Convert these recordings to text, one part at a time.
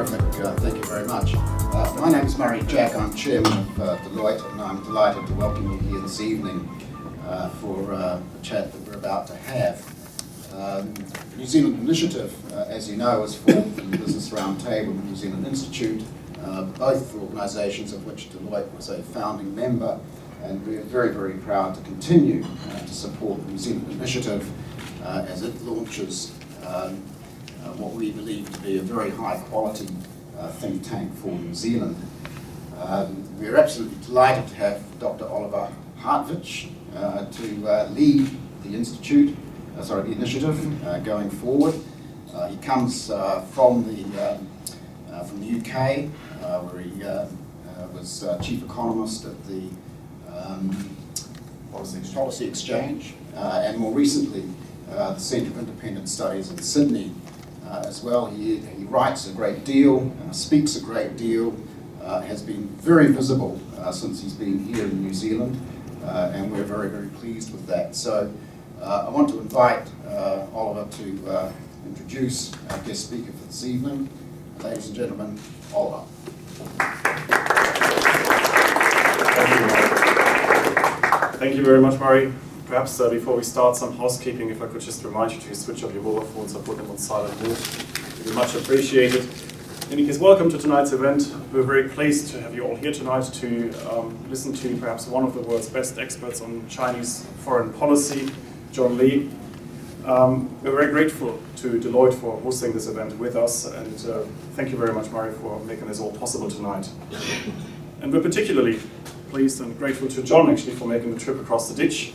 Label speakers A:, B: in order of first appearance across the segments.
A: Terrific, thank you very much. My name is Murray Jack, I'm Chairman of Deloitte, and I'm delighted to welcome you here this evening for the chat that we're about to have. The New Zealand Initiative, as you know, is formed from the Business Roundtable and the New Zealand Institute, both organisations of which Deloitte was a founding member, and we are very, very proud to continue to support the New Zealand Initiative as it launches what we believe to be a very high quality think tank for New Zealand. We're absolutely delighted to have Dr. Oliver Hartwich to lead the institute, the initiative going forward. He comes from the UK, where he was chief economist at the Policy Exchange, and more recently the Centre of Independent Studies in Sydney as well. He writes a great deal, speaks a great deal, has been very visible since he's been here in New Zealand, and we're very, very pleased with that. So I want to invite Oliver to introduce our guest speaker for this evening. Ladies and gentlemen, Oliver.
B: Thank you very much, Murray. Perhaps before we start, some housekeeping, if I could just remind you to switch off your mobile phones or put them on silent mode. It would be much appreciated. In any case, welcome to tonight's event. We're very pleased to have you all here tonight to listen to perhaps one of the world's best experts on Chinese foreign policy, John Lee. We're very grateful to Deloitte for hosting this event with us, and thank you very much, Murray, for making this all possible tonight. And we're particularly pleased and grateful to John, actually, for making the trip across the ditch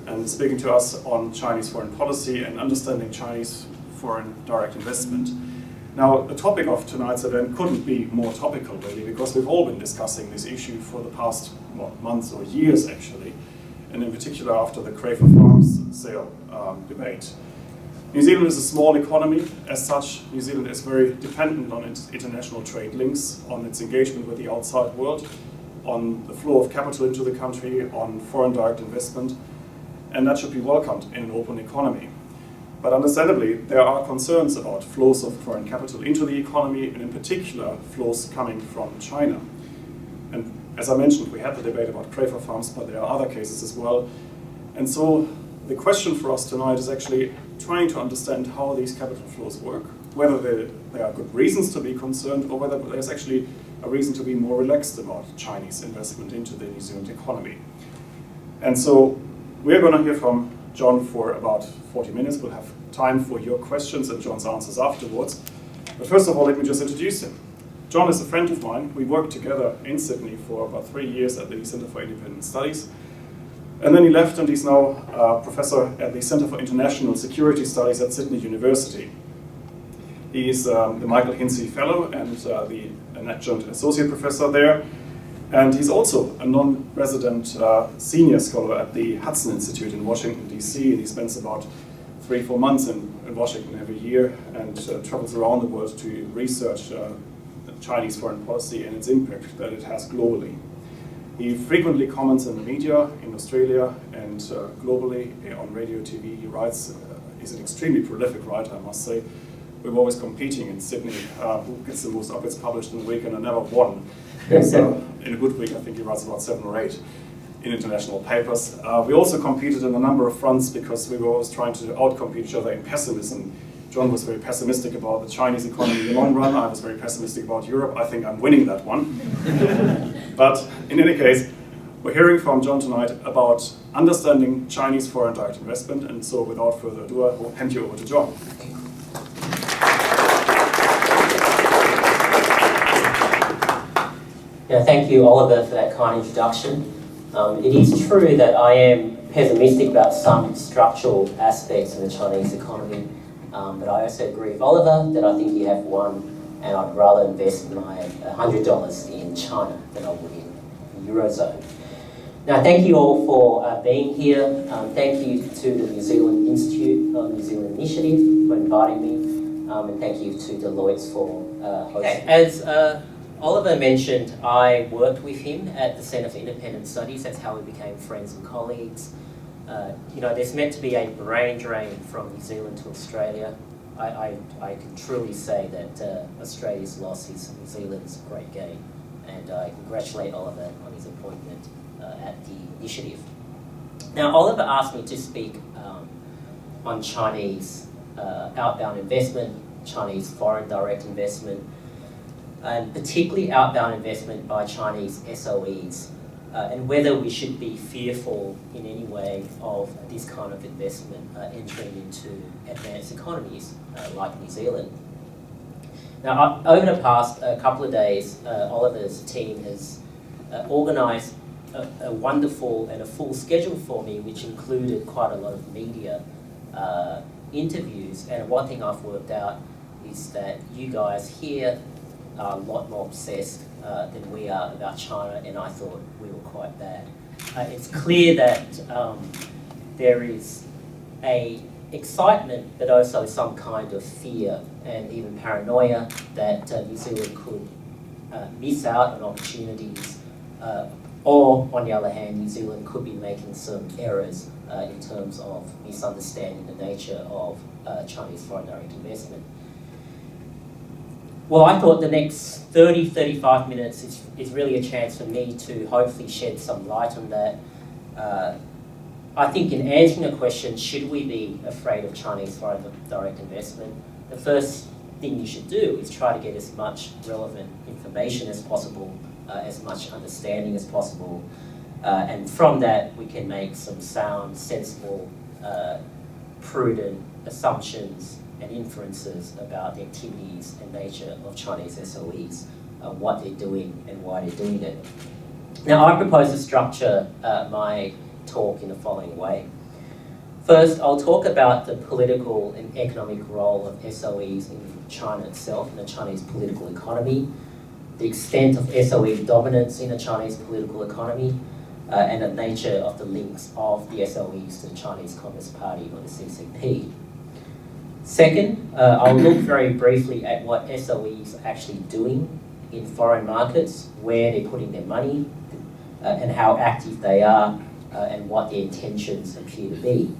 B: and speaking to us on Chinese foreign policy and understanding Chinese foreign direct investment. Now, the topic of tonight's event couldn't be more topical, really, because we've all been discussing this issue for the past months or years, actually, and in particular after the Crafer Farms sale debate. New Zealand is a small economy. As such, New Zealand is very dependent on its international trade links, on its engagement with the outside world, on the flow of capital into the country, on foreign direct investment, and that should be welcomed in an open economy. But understandably, there are concerns about flows of foreign capital into the economy, and in particular, flows coming from China. And as I mentioned, we had the debate about Crafer Farms, but there are other cases as well. And so the question for us tonight is actually trying to understand how these capital flows work, whether there are good reasons to be concerned, or whether there's actually a reason to be more relaxed about Chinese investment into the New Zealand economy. And so we're going to hear from John for about 40 minutes. We'll have time for your questions and John's answers afterwards. But first of all, let me just introduce him. John is a friend of mine. We worked together in Sydney for about 3 years at the Centre for Independent Studies. And then he left, and he's now a professor at the Centre for International Security Studies at Sydney University. He's the Michael Hintze Fellow and an Adjunct Associate Professor there. And he's also a non-resident senior scholar at the Hudson Institute in Washington, D.C. And he spends about 3-4 months in Washington every year and travels around the world to research Chinese foreign policy and its impact that it has globally. He frequently comments in the media in Australia and globally on radio, TV. He writes, he's an extremely prolific writer, I must say. We're always competing in Sydney, who gets the most op-eds published in a week, and I never won. So in a good week, I think he writes about 7 or 8 in international papers. We also competed in a number of fronts because we were always trying to outcompete each other in pessimism. John was very pessimistic about the Chinese economy in the long run. I was very pessimistic about Europe. I think I'm winning that one. But in any case, we're hearing from John tonight about understanding Chinese foreign direct investment. And so without further ado, I will hand you over to John.
C: Yeah, thank you, Oliver, for that kind introduction. It is true that I am pessimistic about some structural aspects of the Chinese economy, but I also agree with Oliver that I think you have won, and I'd rather invest my $100 in China than I would in the Eurozone. Now, thank you all for being here. Thank you to the New Zealand Institute, New Zealand Initiative for inviting me, and thank you to Deloitte for hosting. As Oliver mentioned, I worked with him at the Centre for Independent Studies. That's how we became friends and colleagues. There's meant to be a brain drain from New Zealand to Australia. I can truly say that Australia's loss is New Zealand's great gain, and I congratulate Oliver on his appointment at the initiative. Now, Oliver asked me to speak on Chinese outbound investment, Chinese foreign direct investment, and particularly outbound investment by Chinese SOEs, and whether we should be fearful in any way of this kind of investment entering into advanced economies like New Zealand. Now, over the past couple of days, Oliver's team has organised a wonderful and a full schedule for me, which included quite a lot of media interviews. And one thing I've worked out is that you guys here are a lot more obsessed than we are about China, and I thought we were quite bad. It's clear that there is a excitement, but also some kind of fear and even paranoia that New Zealand could miss out on opportunities, or on the other hand, New Zealand could be making some errors in terms of misunderstanding the nature of Chinese foreign direct investment. Well, I thought the next 30-35 minutes is really a chance for me to hopefully shed some light on that. I think in answering the question, should we be afraid of Chinese foreign direct investment, the first thing you should do is try to get as much relevant information as possible, as much understanding as possible, and from that we can make some sound, sensible, prudent assumptions and inferences about the activities and nature of Chinese SOEs, what they're doing and why they're doing it. Now, I propose to structure my talk in the following way. First, I'll talk about the political and economic role of SOEs in China itself, in the Chinese political economy, the extent of SOE dominance in the Chinese political economy, and the nature of the links of the SOEs to the Chinese Communist Party or the CCP. Second, I'll look very briefly at what SOEs are actually doing in foreign markets, where they're putting their money, and how active they are, and what their intentions appear to be.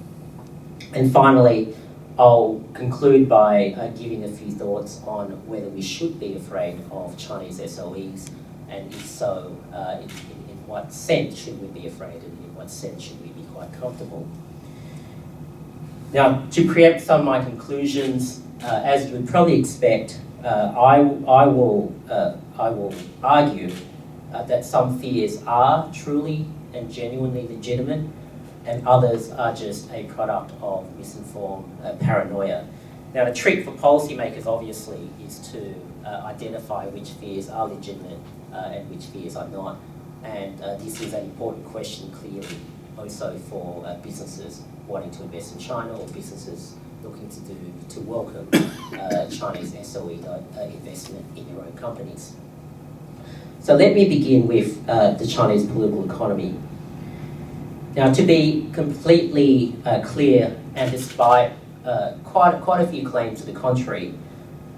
C: And finally, I'll conclude by giving a few thoughts on whether we should be afraid of Chinese SOEs, and if so, in what sense should we be afraid, and in what sense should we be quite comfortable. Now, to preempt some of my conclusions, as you would probably expect, I will argue that some fears are truly and genuinely legitimate, and others are just a product of misinformed paranoia. Now, the trick for policymakers, obviously, is to identify which fears are legitimate and which fears are not. And this is an important question, clearly, also for businesses wanting to invest in China, or businesses looking to welcome Chinese SOE investment in their own companies. So let me begin with the Chinese political economy. Now, to be completely clear, and despite quite a few claims to the contrary,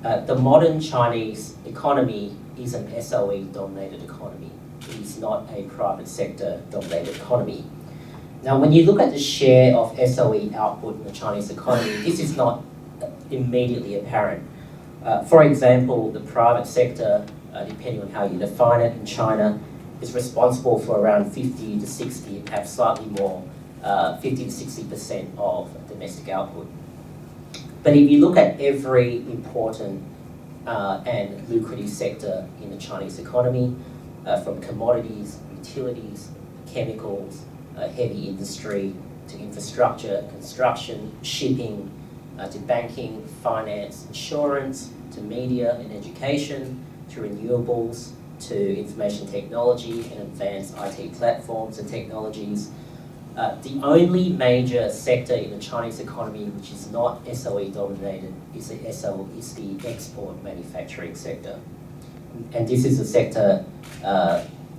C: the modern Chinese economy is an SOE-dominated economy. It is not a private sector-dominated economy. Now, when you look at the share of SOE output in the Chinese economy, this is not immediately apparent. For example, the private sector, depending on how you define it in China, is responsible for around 50 to 60, perhaps slightly more, 50 to 60% of domestic output. But if you look at every important and lucrative sector in the Chinese economy, from commodities, utilities, chemicals, heavy industry, to infrastructure, construction, shipping, to banking, finance, insurance, to media and education, to renewables, to information technology and advanced IT platforms and technologies. The only major sector in the Chinese economy which is not SOE dominated is the export manufacturing sector. And this is a sector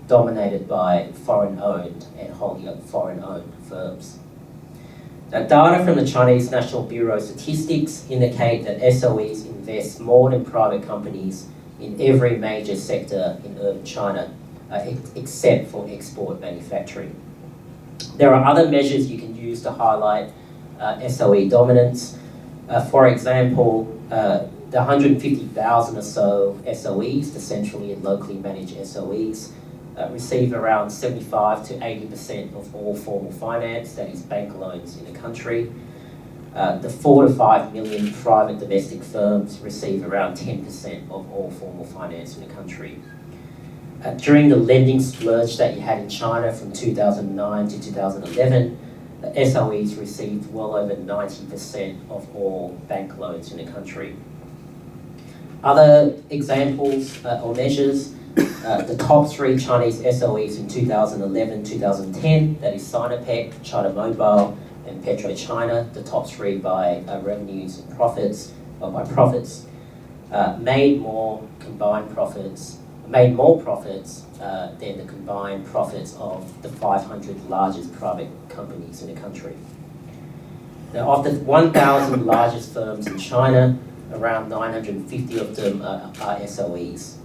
C: dominated by foreign-owned and wholly foreign-owned firms. Now, data from the Chinese National Bureau of Statistics indicate that SOEs invest more than private companies in every major sector in urban China, except for export manufacturing. There are other measures you can use to highlight SOE dominance. For example, the 150,000 or so SOEs, the centrally and locally managed SOEs, receive around 75 to 80% of all formal finance, that is bank loans in the country. The 4 to 5 million private domestic firms receive around 10% of all formal finance in the country. During the lending splurge that you had in China from 2009 to 2011, the SOEs received well over 90% of all bank loans in the country. Other examples or measures, the top 3 Chinese SOEs in 2011-2010, that is Sinopec, China Mobile, and PetroChina, the top 3 by revenues and profits, or by profits, made more profits than the combined profits of the 500 largest private companies in the country. Now, of the 1,000 largest firms in China, around 950 of them are SOEs.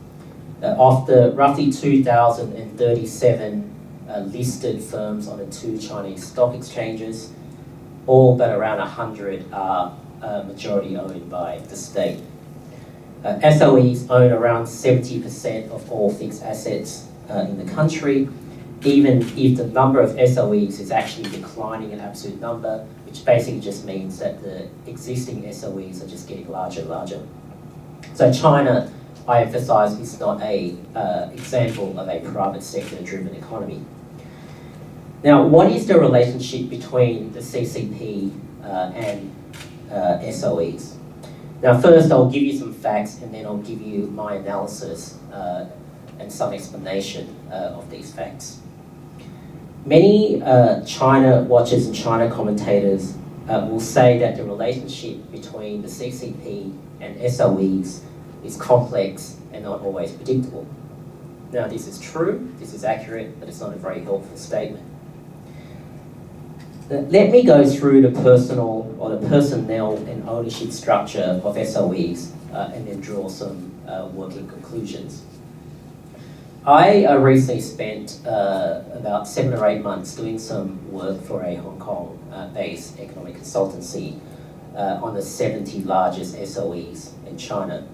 C: Of the roughly 2,037 listed firms on the 2 Chinese stock exchanges, all but around 100 are majority owned by the state. SOEs own around 70% of all fixed assets in the country, even if the number of SOEs is actually declining in absolute number, which basically just means that the existing SOEs are just getting larger and larger. So China, I emphasize, is not a example of a private sector driven economy. Now, what is the relationship between the CCP and SOEs? Now, first I'll give you some facts and then I'll give you my analysis and some explanation of these facts. Many China watchers and China commentators will say that the relationship between the CCP and SOEs is complex and not always predictable. Now, this is true, this is accurate, but it's not a very helpful statement. Let me go through the personnel and ownership structure of SOEs and then draw some working conclusions. I recently spent about 7 or 8 months doing some work for a Hong Kong-based economic consultancy on the 70 largest SOEs in China.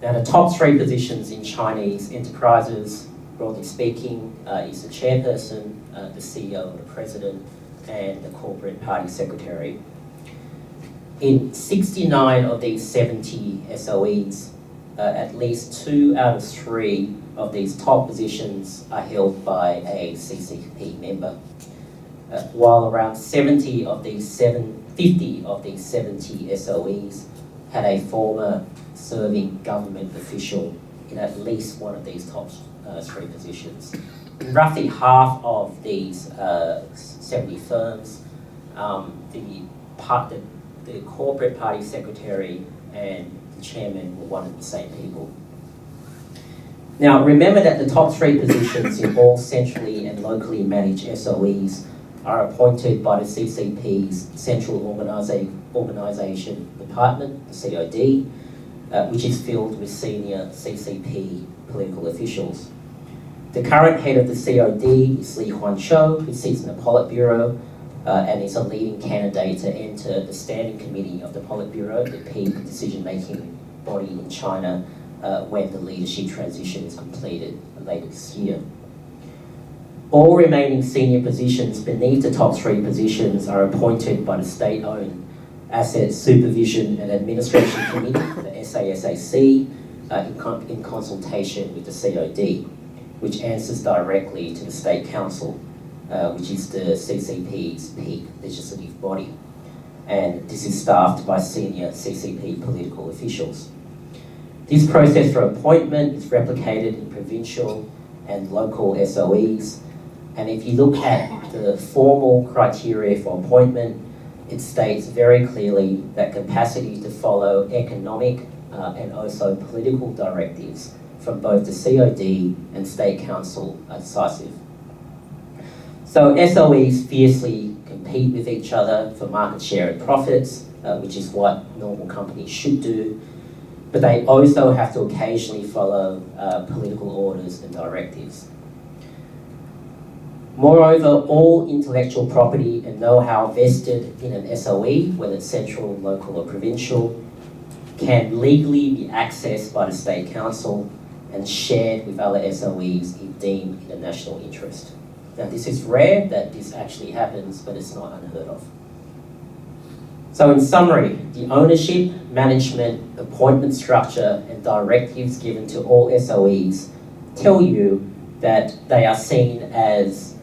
C: Now, the top 3 positions in Chinese enterprises, broadly speaking, is the chairperson, the CEO, the president, and the corporate party secretary. In 69 of these 70 SOEs, at least 2 out of 3 of these top positions are held by a CCP member, while around 50 of these 70 SOEs had a former serving government official in at least one of these top 3 positions. In roughly half of these 70 firms, the corporate party secretary and the chairman were one of the same people. Now, remember that the top 3 positions in all centrally and locally managed SOEs are appointed by the CCP's Central Organisation Department, the COD, which is filled with senior CCP political officials. The current head of the COD is Li Huanshou, who sits in the Politburo and is a leading candidate to enter the Standing Committee of the Politburo, the peak decision-making body in China, when the leadership transition is completed later this year. All remaining senior positions beneath the top 3 positions are appointed by the state-owned Asset Supervision and Administration Committee, the SASAC, in consultation with the COD, which answers directly to the State Council, which is the CCP's peak legislative body. And this is staffed by senior CCP political officials. This process for appointment is replicated in provincial and local SOEs. And if you look at the formal criteria for appointment, it states very clearly that capacity to follow economic and also political directives from both the COD and State Council are decisive. So SOEs fiercely compete with each other for market share and profits, which is what normal companies should do, but they also have to occasionally follow political orders and directives. Moreover, all intellectual property and know-how vested in an SOE, whether it's central, local or provincial, can legally be accessed by the State Council and shared with other SOEs if deemed in the national interest. Now, this is rare that this actually happens, but it's not unheard of. So in summary, the ownership, management, appointment structure and directives given to all SOEs tell you that they are seen as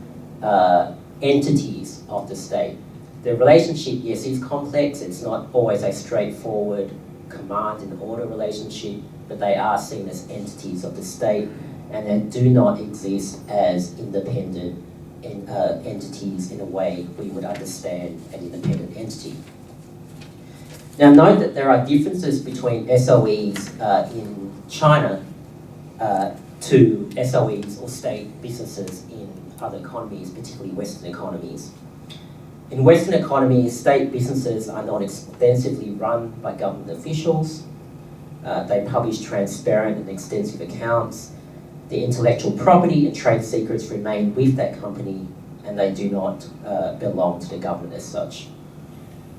C: entities of the state. The relationship, yes, is complex. It's not always a straightforward command and order relationship, but they are seen as entities of the state, and they do not exist as independent entities in a way we would understand an independent entity. Now note that there are differences between SOEs in China to SOEs or state businesses in other economies, particularly Western economies. In Western economies, state businesses are not extensively run by government officials. They publish transparent and extensive accounts. The intellectual property and trade secrets remain with that company, and they do not belong to the government as such.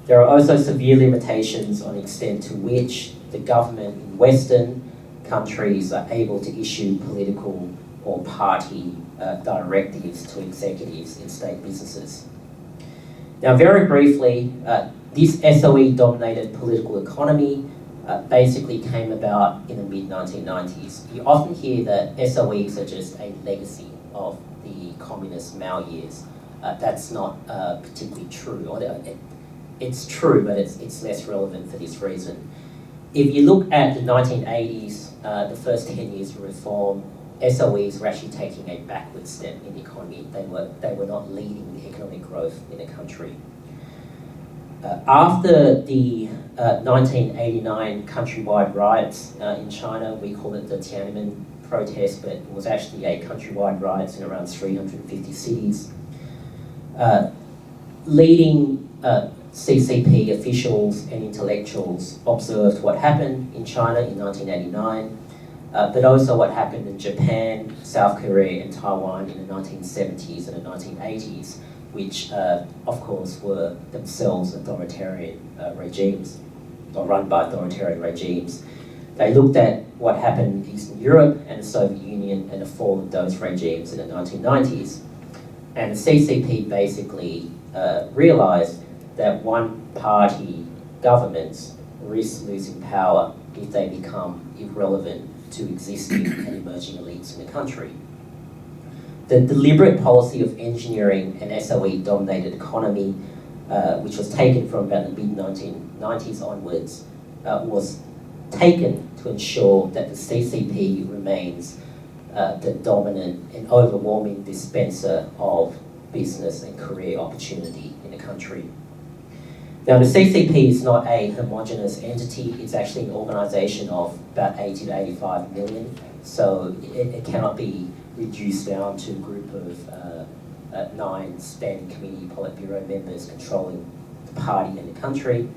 C: There are also severe limitations on the extent to which the government in Western countries are able to issue political or party directives to executives in state businesses. Now, very briefly, this SOE-dominated political economy basically came about in the mid-1990s. You often hear that SOEs are just a legacy of the communist Mao years. That's not particularly true. Or it's true, but it's less relevant for this reason. If you look at the 1980s, the first 10 years of reform, SOEs were actually taking a backward step in the economy. They were not leading the economic growth in the country. After the 1989 countrywide riots in China, we call it the Tiananmen protest, but it was actually a countrywide riots in around 350 cities. Leading CCP officials and intellectuals observed what happened in China in 1989, but also what happened in Japan, South Korea and Taiwan in the 1970s and the 1980s, which of course were themselves authoritarian regimes, or run by authoritarian regimes. They looked at what happened in Eastern Europe and the Soviet Union and the fall of those regimes in the 1990s. And the CCP basically realized that one-party governments risk losing power if they become irrelevant to existing and emerging elites in the country. The deliberate policy of engineering an SOE-dominated economy, which was taken from about the mid-1990s onwards, was taken to ensure that the CCP remains the dominant and overwhelming dispenser of business and career opportunity in the country. Now, the CCP is not a homogenous entity. It's actually an organisation of about 80 to 85 million, so it cannot be reduced down to a group of 9 standing committee Politburo members controlling the party and the country.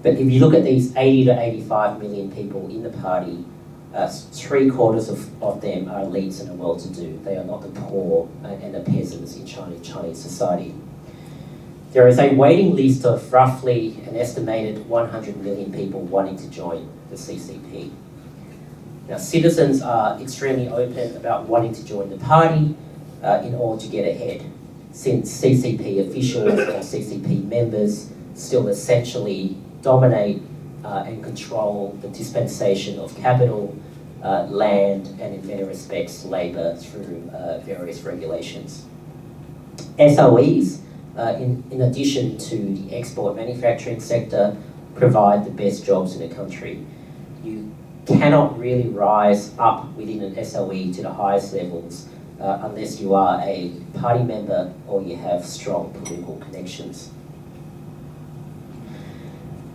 C: But if you look at these 80 to 85 million people in the party, 3/4 of them are elites and are well-to-do. They are not the poor and the peasants in Chinese society. There is a waiting list of roughly an estimated 100 million people wanting to join the CCP. Now, citizens are extremely open about wanting to join the party in order to get ahead, since CCP officials or CCP members still essentially dominate and control the dispensation of capital, land, and in many respects, labour through various regulations. SOEs, in addition to the export manufacturing sector, provide the best jobs in the country. You cannot really rise up within an SOE to the highest levels unless you are a party member or you have strong political connections.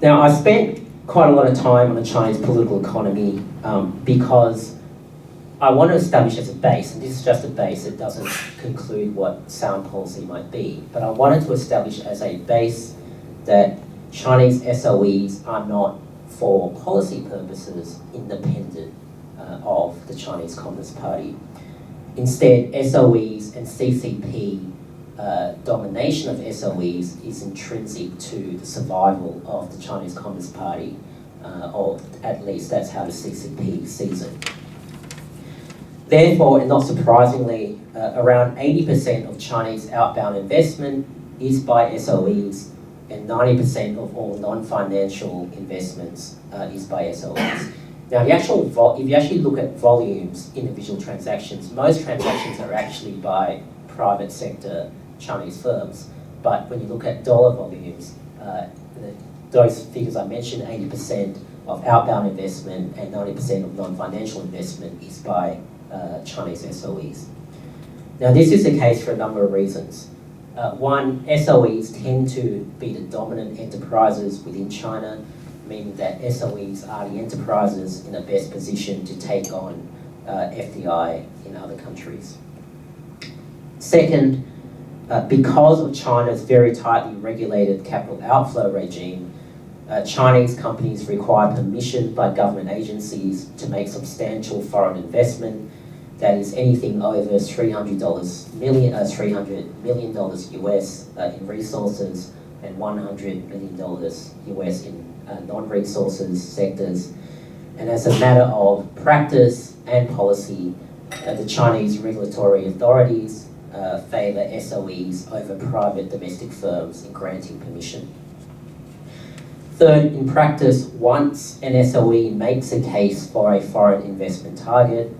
C: Now, I spent quite a lot of time on the Chinese political economy because I want to establish as a base, and this is just a base, it doesn't conclude what sound policy might be, but I wanted to establish as a base that Chinese SOEs are not, for policy purposes, independent of the Chinese Communist Party. Instead, SOEs and CCP domination of SOEs is intrinsic to the survival of the Chinese Communist Party, or at least that's how the CCP sees it. Therefore, and not surprisingly, around 80% of Chinese outbound investment is by SOEs, and 90% of all non-financial investments is by SOEs. Now, if you actually look at volumes, individual transactions, most transactions are actually by private sector Chinese firms. But when you look at dollar volumes, those figures I mentioned, 80% of outbound investment and 90% of non-financial investment is by Chinese SOEs. Now, this is the case for a number of reasons. One, SOEs tend to be the dominant enterprises within China, meaning that SOEs are the enterprises in the best position to take on FDI in other countries. Second, because of China's very tightly regulated capital outflow regime, Chinese companies require permission by government agencies to make substantial foreign investment, that is anything over $300 million US in resources and $100 million US in non-resources sectors. And as a matter of practice and policy, the Chinese regulatory authorities favour SOEs over private domestic firms in granting permission. Third, in practice, once an SOE makes a case for a foreign investment target,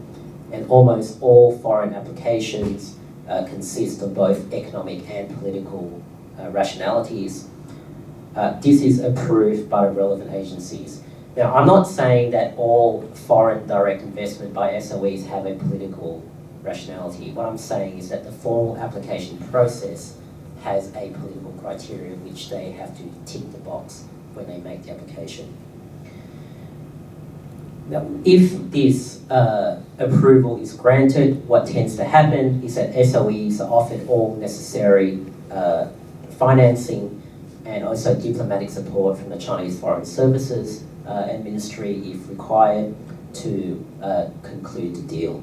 C: and almost all foreign applications consist of both economic and political rationalities, this is approved by the relevant agencies. Now, I'm not saying that all foreign direct investment by SOEs have a political rationality. What I'm saying is that the formal application process has a political criteria which they have to tick the box when they make the application. Now, if this approval is granted, what tends to happen is that SOEs are offered all necessary financing and also diplomatic support from the Chinese Foreign Services and Ministry, if required, to conclude the deal.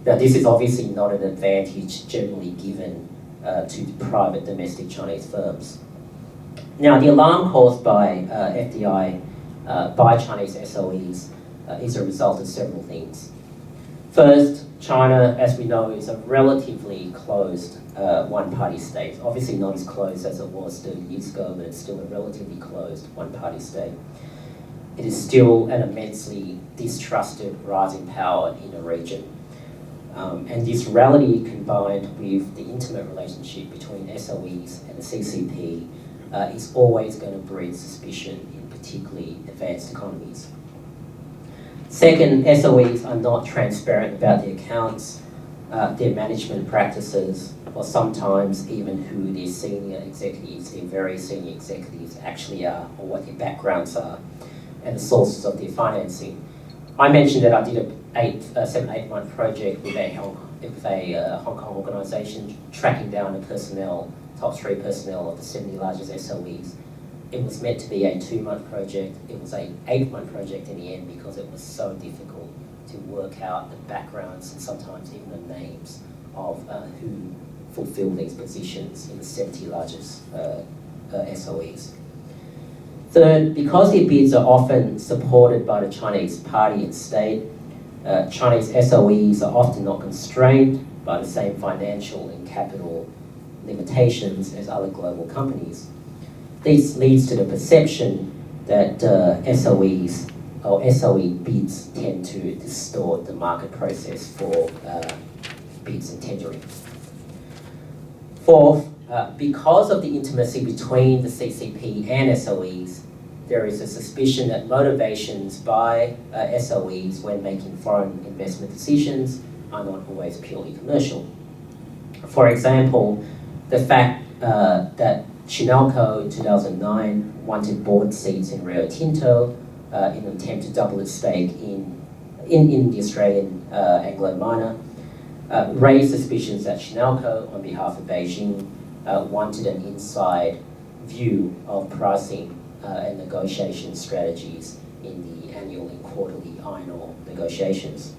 C: Now, this is obviously not an advantage generally given to private domestic Chinese firms. Now, the alarm caused by FDI by Chinese SOEs is a result of several things. First, China, as we know, is a relatively closed one-party state. Obviously not as closed as it was 30 years ago, but it's still a relatively closed one-party state. It is still an immensely distrusted rising power in the region. And this reality, combined with the intimate relationship between SOEs and the CCP, is always going to breed suspicion in particularly advanced economies. Second, SOEs are not transparent about their accounts, their management practices, or sometimes even who their senior executives, their very senior executives actually are, or what their backgrounds are, and the sources of their financing. I mentioned that I did a 7-8 month project with a Hong Kong organisation tracking down the personnel, top 3 personnel of the 70 largest SOEs. It was meant to be a 2-month project. It was a 8-month project in the end because it was so difficult to work out the backgrounds and sometimes even the names of who fulfill these positions in the 70 largest SOEs. Third, because their bids are often supported by the Chinese party and state, Chinese SOEs are often not constrained by the same financial and capital limitations as other global companies. This leads to the perception that SOEs or SOE bids tend to distort the market process for bids and tendering. Fourth, because of the intimacy between the CCP and SOEs, there is a suspicion that motivations by SOEs when making foreign investment decisions are not always purely commercial. For example, the fact that Chinalco in 2009 wanted board seats in Rio Tinto in an attempt to double its stake in the Australian Anglo miner raised suspicions that Chinalco, on behalf of Beijing, wanted an inside view of pricing and negotiation strategies in the annual and quarterly iron ore negotiations.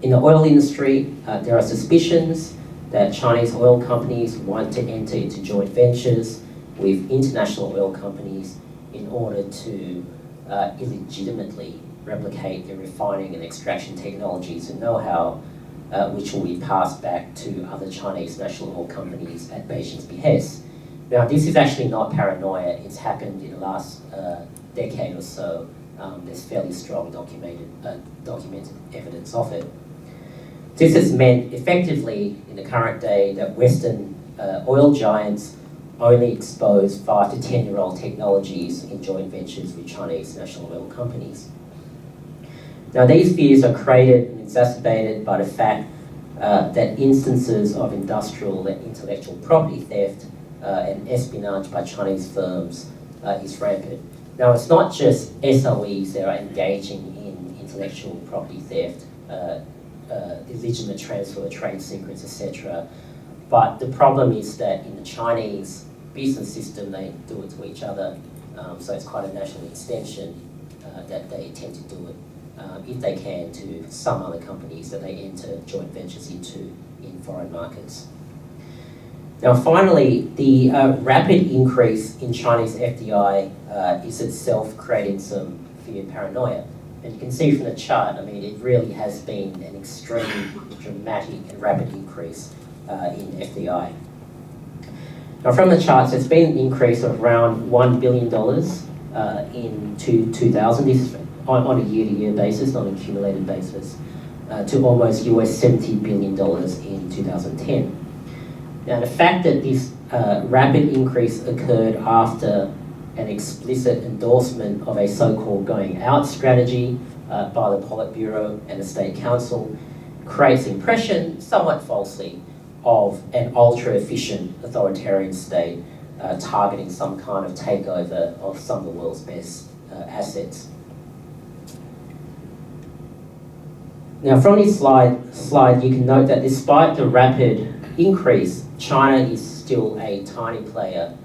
C: In the oil industry, there are suspicions that Chinese oil companies want to enter into joint ventures with international oil companies in order to illegitimately replicate their refining and extraction technologies and know-how, which will be passed back to other Chinese national oil companies at Beijing's behest. Now, this is actually not paranoia. It's happened in the last decade or so. There's fairly strong documented evidence of it. This has meant effectively in the current day that Western oil giants only expose 5 to 10-year-old technologies in joint ventures with Chinese national oil companies. Now, these fears are created and exacerbated by the fact that instances of industrial and intellectual property theft and espionage by Chinese firms is rampant. Now, it's not just SOEs that are engaging in intellectual property theft, illegitimate transfer of trade secrets, etc. But the problem is that in the Chinese business system, they do it to each other. So it's quite a natural extension that they tend to do it, if they can, to some other companies that they enter joint ventures into in foreign markets. Now, finally, the rapid increase in Chinese FDI is itself creating some fear and paranoia. And you can see from the chart, I mean, it really has been an extreme, dramatic and rapid increase in FDI. Now, from the charts, there's been an increase of around $1 billion in 2000, this is on a year-to-year basis, not an accumulated basis, to almost US $70 billion in 2010. Now, the fact that this rapid increase occurred after an explicit endorsement of a so-called going out strategy by the Politburo and the State Council creates the impression, somewhat falsely, of an ultra-efficient authoritarian state targeting some kind of takeover of some of the world's best assets. Now, from this slide, you can note that despite the rapid increase, China is still a tiny player,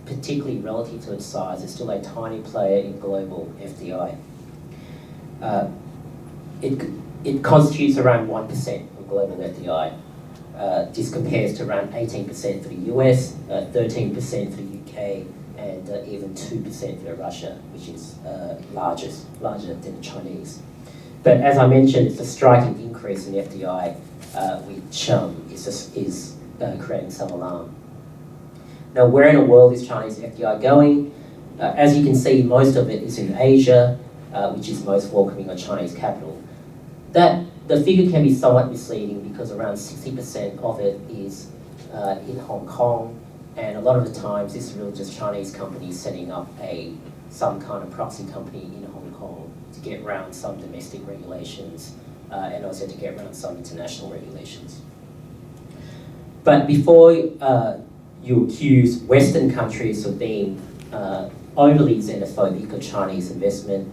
C: particularly relative to its size. It's still a tiny player in global FDI. It constitutes around 1% of global FDI. This compares to around 18% for the US, 13% for the UK, and even 2% for Russia, which is larger than the Chinese. But as I mentioned, it's a striking increase in FDI, which is creating some alarm. Now, where in the world is Chinese FDI going? As you can see, most of it is in Asia, which is most welcoming of Chinese capital. The figure can be somewhat misleading because around 60% of it is in Hong Kong, and a lot of the times this is really just Chinese companies setting up some kind of proxy company in Hong Kong to get around some domestic regulations and also to get around some international regulations. But before you accuse Western countries of being overly xenophobic of Chinese investment,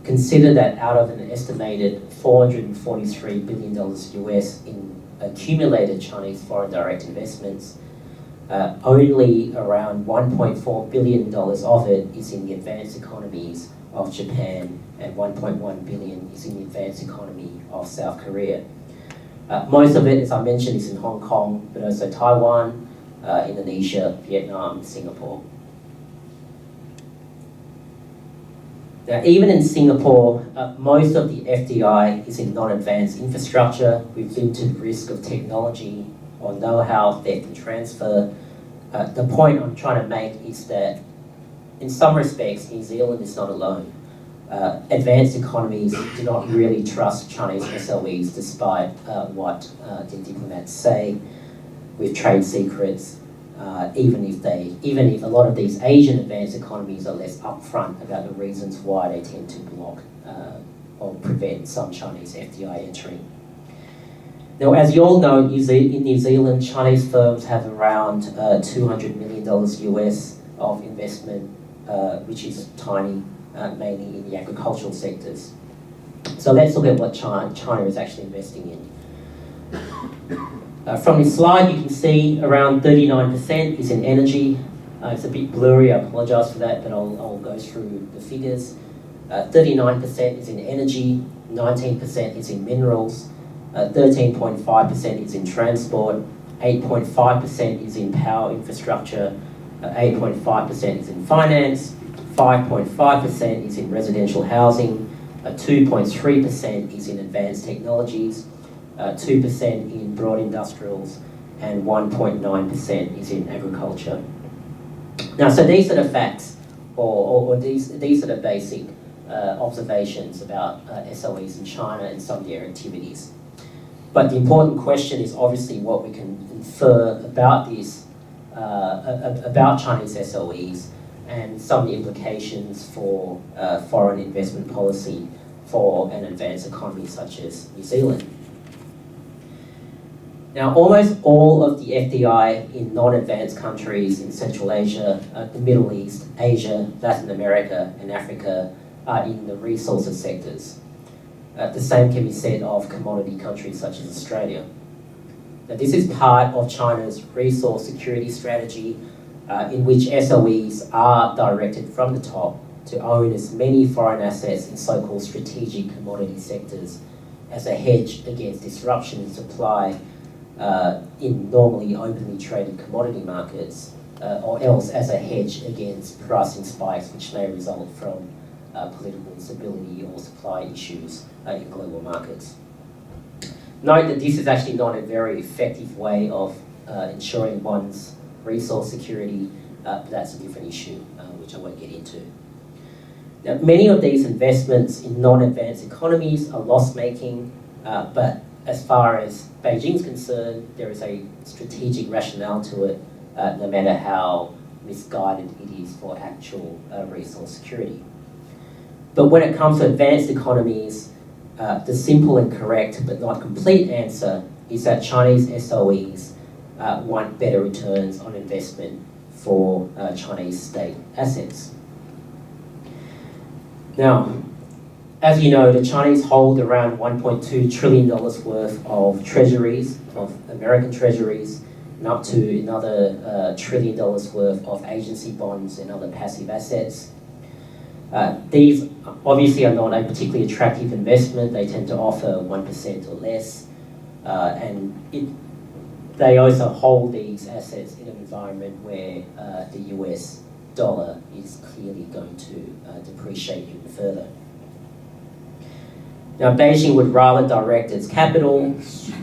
C: consider that out of an estimated $443 billion US in accumulated Chinese foreign direct investments, only around $1.4 billion of it is in the advanced economies of Japan, and $1.1 billion is in the advanced economy of South Korea. Most of it, as I mentioned, is in Hong Kong, but also Taiwan, Indonesia, Vietnam, Singapore. Now, even in Singapore, most of the FDI is in non-advanced infrastructure with limited risk of technology or know-how, theft and transfer. The point I'm trying to make is that in some respects, New Zealand is not alone. Advanced economies do not really trust Chinese SOEs despite what the diplomats say with trade secrets, even if a lot of these Asian advanced economies are less upfront about the reasons why they tend to block or prevent some Chinese FDI entering. Now, as you all know, in New Zealand, Chinese firms have around $200 million US of investment, which is tiny, mainly in the agricultural sectors. So let's look at what China is actually investing in. From this slide, you can see around 39% is in energy. It's a bit blurry, I apologise for that, but I'll go through the figures. 39% is in energy, 19% is in minerals, 13.5% is in transport, 8.5% is in power infrastructure, 8.5% is in finance, 5.5% is in residential housing, 2.3% is in advanced technologies, 2% in broad industrials, and 1.9% is in agriculture. Now, so these are the facts, or these are the basic observations about SOEs in China and some of their activities. But the important question is obviously what we can infer about this, about Chinese SOEs and some of the implications for foreign investment policy for an advanced economy such as New Zealand. Now, almost all of the FDI in non-advanced countries in Central Asia, the Middle East, Asia, Latin America, and Africa are in the resources sectors. The same can be said of commodity countries such as Australia. Now, this is part of China's resource security strategy, in which SOEs are directed from the top to own as many foreign assets in so-called strategic commodity sectors as a hedge against disruption in supply in normally openly traded commodity markets, or else as a hedge against pricing spikes which may result from political instability or supply issues in global markets. Note that this is actually not a very effective way of ensuring one's resource security, but that's a different issue, which I won't get into. Now, many of these investments in non-advanced economies are loss-making, but as far as Beijing's concerned, there is a strategic rationale to it, no matter how misguided it is for actual resource security. But when it comes to advanced economies, the simple and correct but not complete answer is that Chinese SOEs want better returns on investment for Chinese state assets. Now, as you know, the Chinese hold around $1.2 trillion worth of treasuries, of American treasuries, and up to another $1 trillion worth of agency bonds and other passive assets. These obviously are not a particularly attractive investment. They tend to offer 1% or less. They also hold these assets in an environment where the US dollar is clearly going to depreciate even further. Now, Beijing would rather direct its capital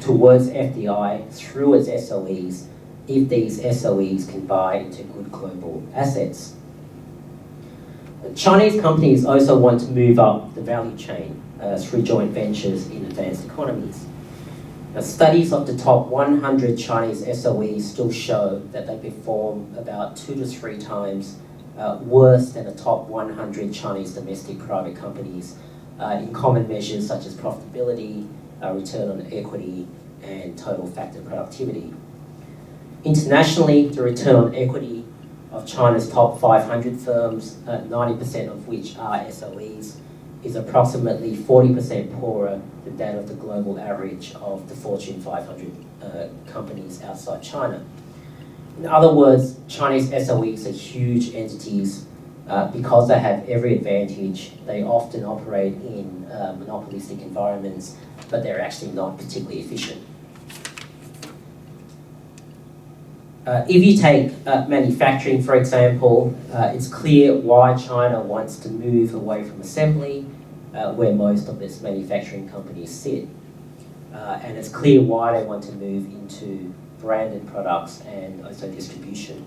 C: towards FDI through its SOEs if these SOEs can buy into good global assets. Chinese companies also want to move up the value chain through joint ventures in advanced economies. Now, studies of the top 100 Chinese SOEs still show that they perform about 2 to 3 times worse than the top 100 Chinese domestic private companies in common measures such as profitability, return on equity, and total factor productivity. Internationally, the return on equity of China's top 500 firms, 90% of which are SOEs, is approximately 40% poorer than that of the global average of the Fortune 500 companies outside China. In other words, Chinese SOEs are huge entities. Because they have every advantage, they often operate in monopolistic environments, but they're actually not particularly efficient. If you take manufacturing, for example, it's clear why China wants to move away from assembly, where most of its manufacturing companies sit. And it's clear why they want to move into branded products and also distribution.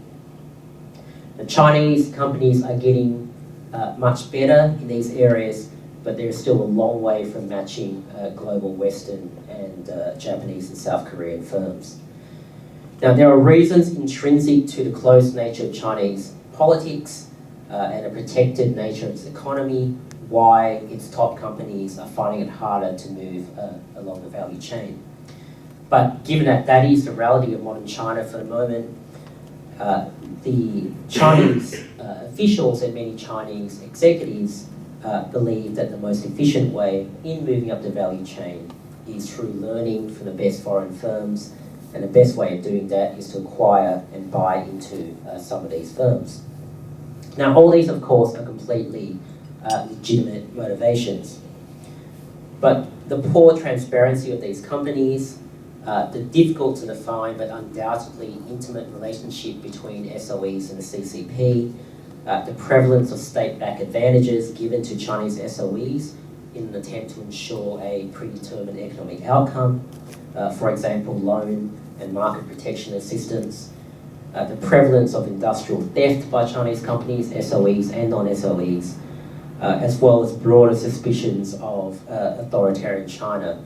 C: The Chinese companies are getting much better in these areas, but they're still a long way from matching global Western and Japanese and South Korean firms. Now, there are reasons intrinsic to the closed nature of Chinese politics and a protected nature of its economy, why its top companies are finding it harder to move along the value chain. But given that that is the reality of modern China for the moment, the Chinese officials and many Chinese executives believe that the most efficient way in moving up the value chain is through learning from the best foreign firms, and the best way of doing that is to acquire and buy into some of these firms. Now, all these, of course, are completely legitimate motivations. But the poor transparency of these companies, the difficult to define but undoubtedly intimate relationship between SOEs and the CCP, the prevalence of state-backed advantages given to Chinese SOEs in an attempt to ensure a predetermined economic outcome, for example, loan and market protection assistance, the prevalence of industrial theft by Chinese companies, SOEs and non-SOEs, as well as broader suspicions of authoritarian China,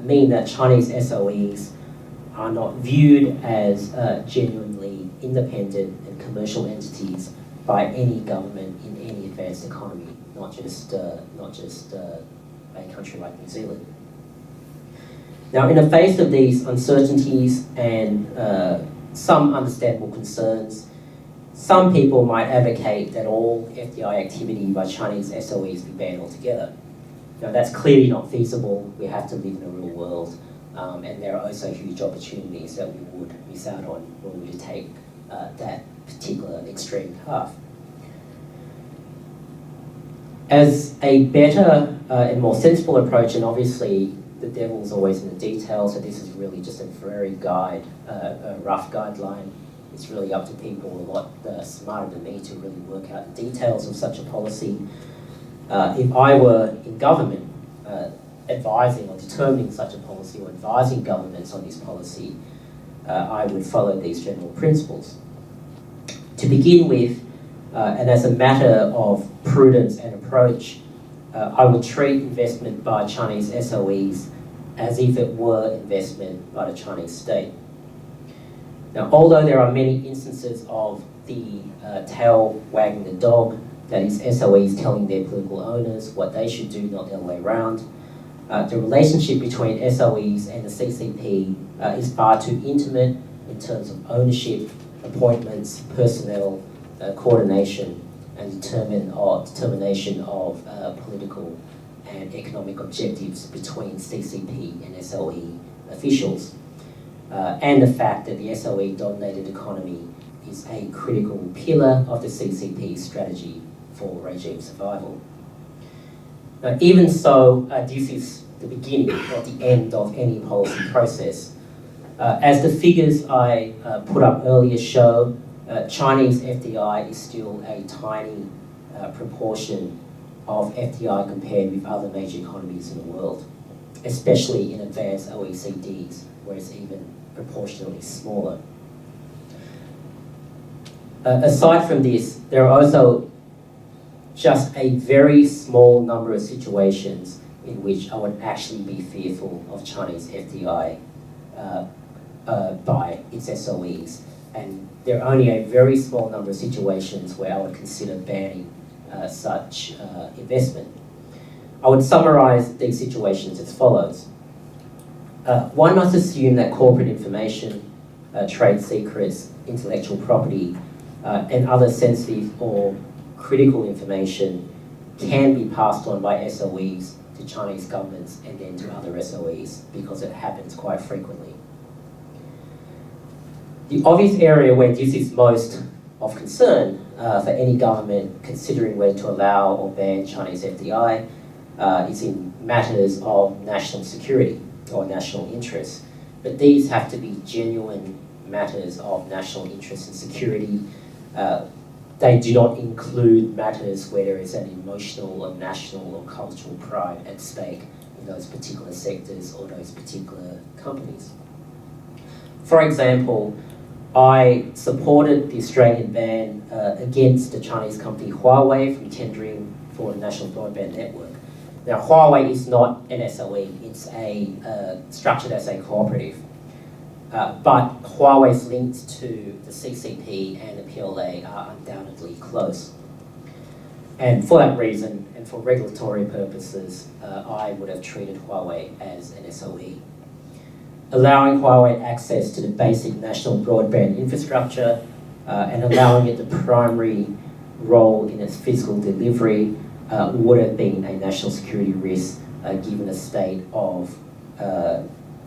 C: mean that Chinese SOEs are not viewed as genuinely independent and commercial entities by any government in any advanced economy, not just a country like New Zealand. Now, in the face of these uncertainties and some understandable concerns, some people might advocate that all FDI activity by Chinese SOEs be banned altogether. Now, that's clearly not feasible. We have to live in a real world, and there are also huge opportunities that we would miss out on when we take that particular extreme path. As a better and more sensible approach, and obviously the devil's always in the details, so this is really just a very a rough guideline. It's really up to people a lot smarter than me to really work out the details of such a policy. If I were in government advising or determining such a policy or advising governments on this policy, I would follow these general principles. To begin with, and as a matter of prudence and approach, I would treat investment by Chinese SOEs as if it were investment by the Chinese state. Now, although there are many instances of the tail wagging the dog, that is SOEs telling their political owners what they should do, not the other way around, the relationship between SOEs and the CCP is far too intimate in terms of ownership, appointments, personnel, coordination, and determination of political and economic objectives between CCP and SOE officials. And the fact that the SOE-dominated economy is a critical pillar of the CCP's strategy for regime survival. Now, even so, this is the beginning or the end of any policy process. As the figures I put up earlier show, Chinese FDI is still a tiny proportion of FDI compared with other major economies in the world, especially in advanced OECDs, where it's even proportionally smaller. Aside from this, there are also just a very small number of situations in which I would actually be fearful of Chinese FDI by its SOEs. And there are only a very small number of situations where I would consider banning such investment. I would summarize these situations as follows. One must assume that corporate information, trade secrets, intellectual property, and other sensitive or critical information can be passed on by SOEs to Chinese governments and then to other SOEs, because it happens quite frequently. The obvious area where this is most of concern for any government considering whether to allow or ban Chinese FDI is in matters of national security or national interest. But these have to be genuine matters of national interest and security. They do not include matters where there is an emotional or national or cultural pride at stake in those particular sectors or those particular companies. For example, I supported the Australian ban against the Chinese company Huawei from tendering for the National Broadband Network. Now, Huawei is not an SOE, it's structured as a cooperative. But Huawei's links to the CCP and the PLA are undoubtedly close. And for that reason, and for regulatory purposes, I would have treated Huawei as an SOE. Allowing Huawei access to the basic national broadband infrastructure and allowing it the primary role in its physical delivery would have been a national security risk given the state of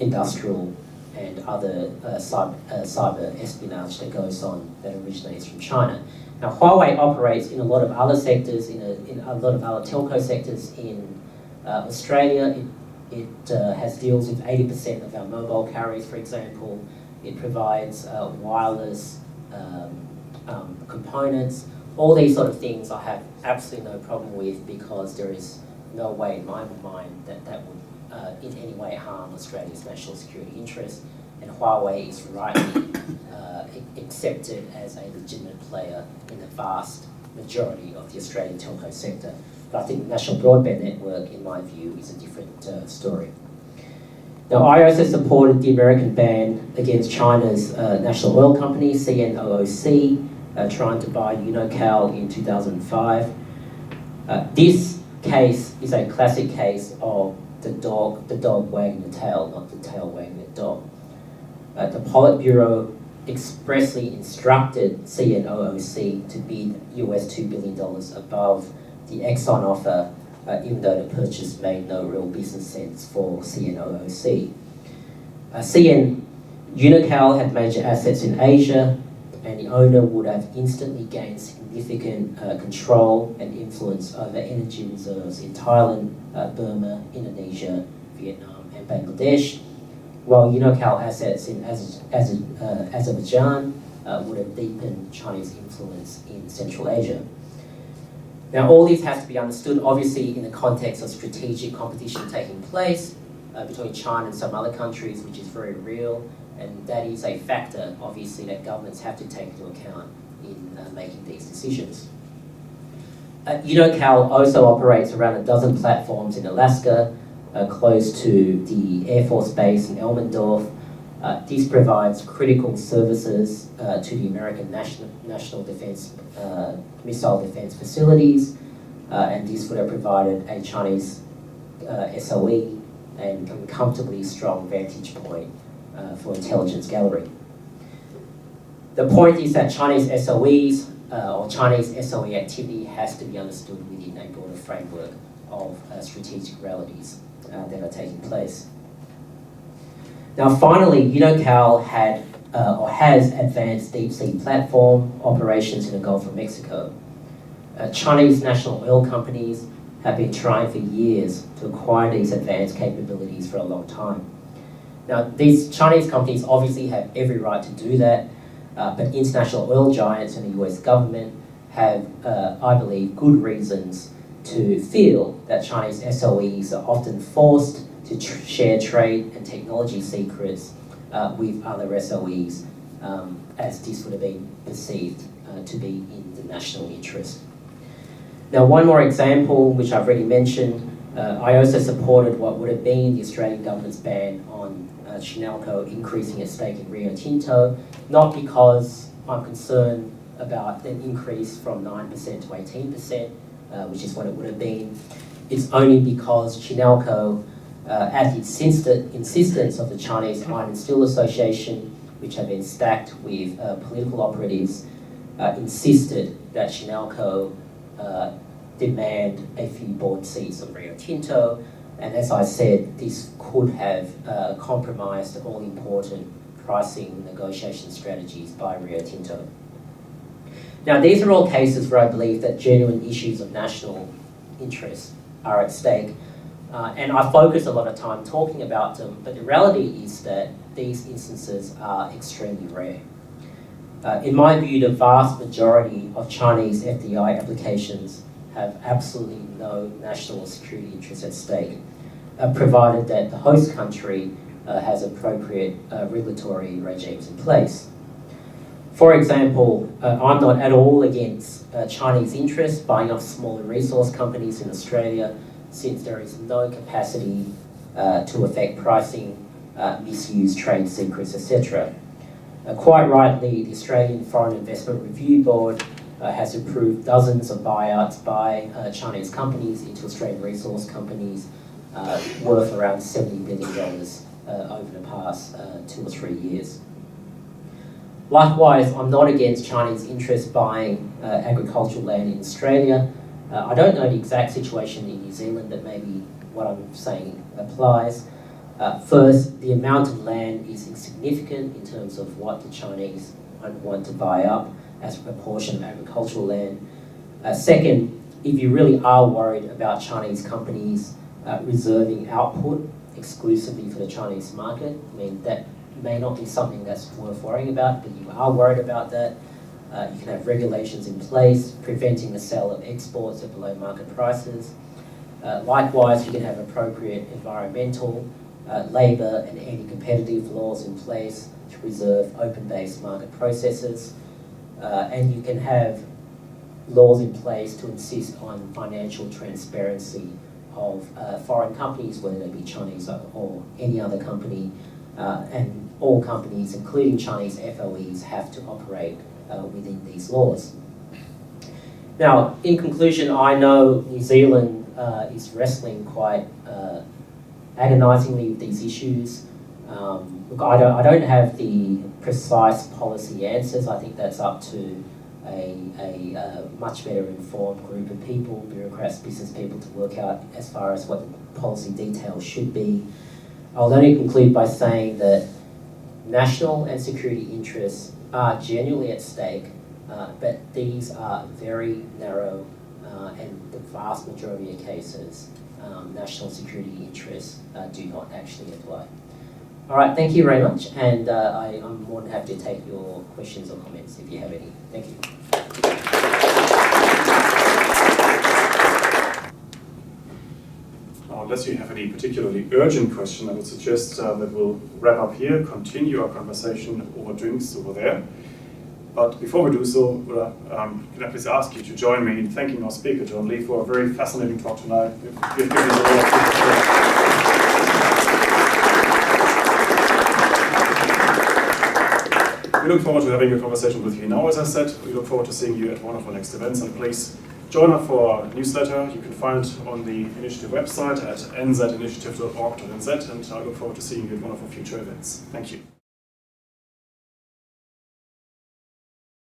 C: industrial and other cyber espionage that goes on that originates from China. Now, Huawei operates in a lot of other sectors, in a lot of other telco sectors in Australia, it has deals with 80% of our mobile carriers, for example. It provides wireless components. All these sort of things I have absolutely no problem with, because there is no way in my mind that that would in any way harm Australia's national security interests, and Huawei is rightly accepted as a legitimate player in the vast majority of the Australian telco sector. But I think the National Broadband Network, in my view, is a different story. Now, I also supported the American ban against China's national oil company, CNOOC, trying to buy Unocal in 2005. This case is a classic case of the dog wagging the tail, not the tail wagging the dog. The Politburo expressly instructed CNOOC to bid US $2 billion above the Exxon offer, even though the purchase made no real business sense for CNOOC. Unocal had major assets in Asia, and the owner would have instantly gained significant control and influence over energy reserves in Thailand, Burma, Indonesia, Vietnam, and Bangladesh, while Unocal assets in Azerbaijan would have deepened Chinese influence in Central Asia. Now, all this has to be understood, obviously, in the context of strategic competition taking place between China and some other countries, which is very real, and that is a factor, obviously, that governments have to take into account in making these decisions. Unocal also operates around a dozen platforms in Alaska, close to the Air Force Base in Elmendorf. This provides critical services to the American national defense, missile defense facilities, and this would have provided a Chinese SOE and a comfortably strong vantage point for intelligence gathering. The point is that Chinese SOEs or Chinese SOE activity has to be understood within a broader framework of strategic realities that are taking place. Now, finally, Unocal had or has advanced deep sea platform operations in the Gulf of Mexico. Chinese national oil companies have been trying for years to acquire these advanced capabilities for a long time. Now, these Chinese companies obviously have every right to do that, but international oil giants and the US government have, I believe, good reasons to feel that Chinese SOEs are often forced to share trade and technology secrets with other SOEs, as this would have been perceived to be in the national interest. Now, one more example, which I've already mentioned, I also supported what would have been the Australian government's ban on Chinalco increasing its stake in Rio Tinto, not because I'm concerned about an increase from 9% to 18%, which is what it would have been. It's only because Chinalco, at the insistence of the Chinese Iron and Steel Association, which have been stacked with political operatives, insisted that Chinalco demand a few board seats on Rio Tinto, and as I said, this could have compromised all important pricing negotiation strategies by Rio Tinto. Now, these are all cases where I believe that genuine issues of national interest are at stake, and I focus a lot of time talking about them, but the reality is that these instances are extremely rare. In my view, the vast majority of Chinese FDI applications have absolutely no national security interest at stake, provided that the host country has appropriate regulatory regimes in place. For example, I'm not at all against Chinese interests buying up smaller resource companies in Australia, since there is no capacity to affect pricing, misuse trade secrets, etc. Quite rightly, the Australian Foreign Investment Review Board has approved dozens of buyouts by Chinese companies into Australian resource companies worth around $70 billion over the past 2 or 3 years. Likewise, I'm not against Chinese interests buying agricultural land in Australia. I don't know the exact situation in New Zealand, but maybe what I'm saying applies. First, the amount of land is insignificant in terms of what the Chinese want to buy up as a proportion of agricultural land. Second, if you really are worried about Chinese companies reserving output exclusively for the Chinese market. I mean, that may not be something that's worth worrying about, but you are worried about that. You can have regulations in place preventing the sale of exports at below market prices. Likewise, you can have appropriate environmental, labour and anti-competitive laws in place to preserve open-based market processes. And you can have laws in place to insist on financial transparency of foreign companies, whether they be Chinese or any other company, and all companies, including Chinese FOEs, have to operate within these laws. Now, in conclusion, I know New Zealand is wrestling quite agonisingly with these issues. Look, I don't have the precise policy answers. I think that's up to a much better informed group of people, bureaucrats, business people, to work out as far as what the policy details should be. I'll only conclude by saying that national and security interests are genuinely at stake, but these are very narrow, and the vast majority of cases, national security interests do not actually apply. All right, thank you very much, and I'm more than happy to take your questions or comments if you have any. Thank you.
B: Unless you have any particularly urgent question, I would suggest that we'll wrap up here, continue our conversation over drinks over there. But before we do so, can I please ask you to join me in thanking our speaker, John Lee, for a very fascinating talk tonight. You've given us a lot of We look forward to having a conversation with you now. As I said, we look forward to seeing you at one of our next events, and please join us for our newsletter. You can find it on the initiative website at nzinitiative.org.nz, and I look forward to seeing you at one of our future events. Thank you.